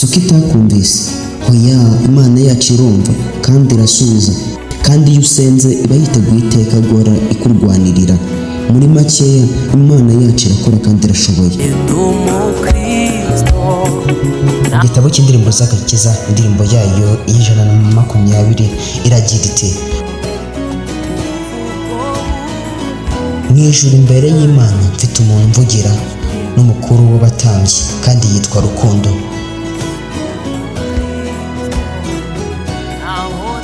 suko itakumvise. Hoya, Imana yacu irumva kandi irasubiza, kandi iyo usenze iba yiteguye iteka guhora ikurwanirira. Muri makeya, Imana yacu irakora kandi irashoboye. Igitabo cy'indirimbo z'agakiza, indirimbo yayo y'120 iragira iti: mu ijuru imbere y'Imana mfite umuntu mvugira, n'umukuru w'abatambyi, kandi yitwa Rukundo.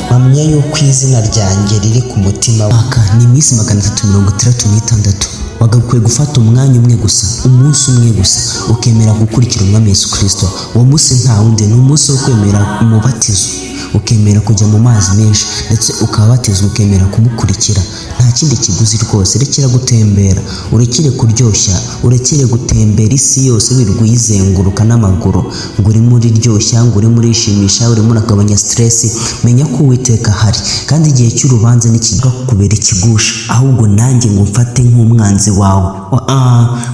Mpamya yuko izina ryanjye riri ku mutima waka ni iminsi 366. Wagakwiye gufata umwanya umwe gusa, umunsi umwe gusa, ukemera gukurikira Umwami Yesu Kristo. Uwo munsi nta wundi, ni umunsi wo kwemera umubatizo, ukemera kujya mu mazi menshi, ndetse ukabatizwa ukemera kumukurikira. Nta kindi kiguzi rwose. Rekera gutembera, urekere kuryoshya, urekere gutembera isi yose wirirwa uyizenguruka n'amaguru, ngo urimo uriryoshya, ngo urimo urishimisha, urimo uragabanya stress. Menya ko Uwiteka ahari, kandi igihe cy'urubanza ntikivuga kubera ikigusha, ahubwo nanjye ngo mfate nk'umwanzi wawe.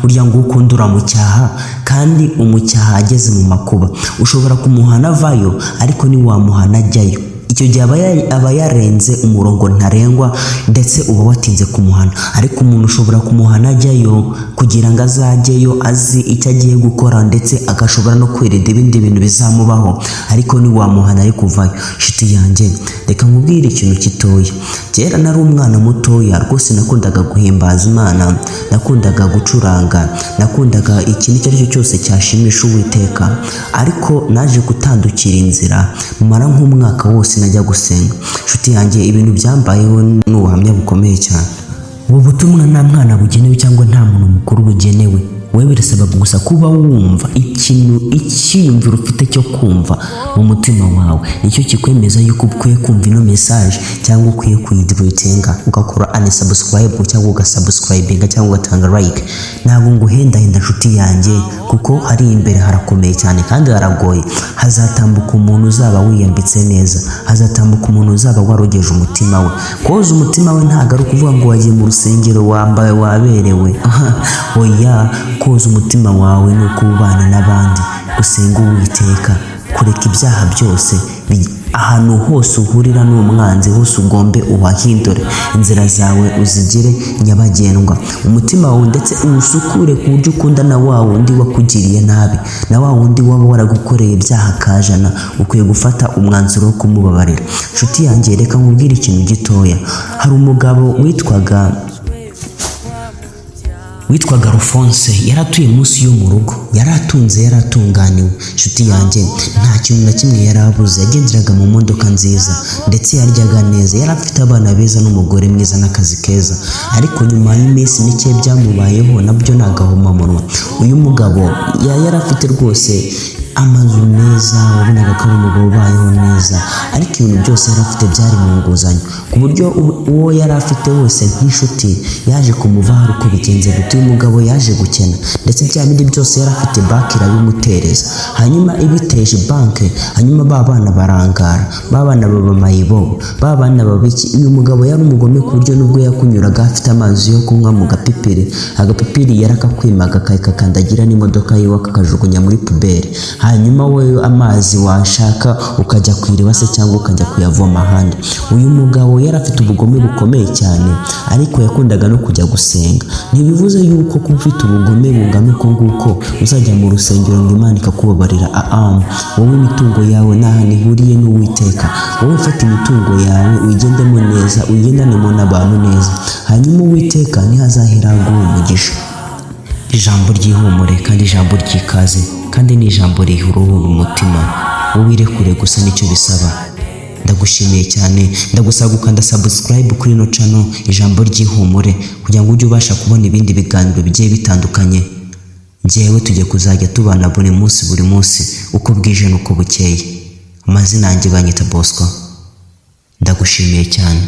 Burya ngo ukunda uramucyaha, kandi umucyaha ageze mu makuba ushobora kumuhana avayo, ariko ntiwamuhana ajyayo. Icyo gihe aba yarenze umurongo ntarengwa, ndetse uba watinze kumuhana. Ariko umuntu ushobora kumuhana ajyayo kugira ngo azajyeyo azi icyo agiye gukora, ndetse agashobora no kwirinda ibindi bintu bizamubaho, ariko ntiwamuhana ari kuvayo. Nshuti yanjye, reka nkubwire ikintu gitoya. Kera nari umwana mutoya rwose, nakundaga guhimbaza Imana, nakundaga gucuranga, nakundaga ikintu icyo ari cyo cyose cyashimisha Uwiteka. Ariko naje gutandukira inzira, mara nk'umwaka wose najya gusenga. Nshuti yanjye, ibintu byambayeho n'ubuhamya bukomeye cyane. Ubu butumwa nta mwana bugenewe cyangwa nta muntu mukuru bugenewe. Wewe birasaba gusa kuba wumva icyiyumviro ufite cyo kumva mu mutima wawe, nicyo kikwemeza yuko ukwiye kumva ino message, cyangwa ukwiye kuyidivitinga ugakora unsubscribe, cyangwa ugasubscribinga, cyangwa ugatanga like. Ntabwo nguhendahenda nshuti yanjye, kuko hari imbere harakomeye cyane kandi haragoye. Hazatambuka umuntu uzaba wiyambitse neza, hazatambuka umuntu uzaba warogeje umutima we. Koza umutima we ntabwo ari ukuvuga ngo wagiye mu rusengero wambaye waberewe. Oya, koza umutima wawe ni ukubana n'abandi, gusenga Uwiteka, kureka ibyaha byose. Ahantu hose uhurira n'umwanzi hose ugombe uhahindure, inzira zawe uzigire nyabagendwa. Umutima wawe ndetse uwusukure ku buryo ukunda na wa wundi wakugiriye nabi, na wa wundi waba waragukoreye ibyaha kajana. Ukwiye gufata umwanzuro wo kumubabarira. Nshuti yanjye, reka nkubwire ikintu gitoya. Hari umugabo witwaga Rufonse, yaratuye munsi yo mu rugo, yaratunze, yaratunganiwe. Nshuti yanjye, nta kintu na kimwe yarabuze. Yagenderaga mu modoka nziza, ndetse yaryaga neza, yarafite abana beza n'umugore mwiza n'akazi keza. Ariko nyuma y'iminsi mike byamubayeho nabyo ni agahomamunwa. Uyu mugabo yarafite rwose amazu meza, wabonaga ko ari umugabo ubayeho neza, ariko ibintu byose yari afite byari mu nguzanyo, ku buryo uwo yari afite wese nk'inshuti yaje kumuvaho. Ari uko bigenze gute, uyu mugabo yaje gukena, ndetse bya bindi byose yari afite banki irabimutereza. Hanyuma ibiteje banki, hanyuma ba bana barangara, ba bana baba mayibobo, ba bana babiki. Uyu mugabo yari umugome ku buryo nubwo yakunyuraga afite amazi yo kunywa mu gapipiri, agapipiri yarakakwimaga kakakandagira n'imodoka yiwe akajugunya muri puberi. Hanyuma we amazi washaka ukajya kwiriba se cyangwa ukajya kuyavoma ahandi. Uyu mugabo yari afite ubugome bukomeye cyane, ariko yakundaga no kujya gusenga. Ntibivuze yuko kuba ufite ubugome bungana uko nguko uzajya mu rusengero ngo Imana ikakubabarira. Wowe imitungo yawe nta hantu ihuriye n'Uwiteka. Wowe ufata imitungo yawe uyigendemo neza, uyigendanemo n'abantu neza, hanyuma Uwiteka ntihazahera aguha umugisha. Ijambo ry'ihumure kandi ijambo ry'ikaze, kandi ni ijambo rihuruhura umutima. Wowe irekure gusa nicyo bisaba. Ndagushimiye cyane, ndagusaba gukanda subscribe kuri ino channel ijambo ry'ihumure, kugira ngo ujye ubasha kubona ibindi biganiro bigiye bitandukanye. Njyewe tujye kuzajya tubana buri munsi uko bwije n'uko bukeye. Amazina yanjye banyita Bosco. Ndagushimiye cyane.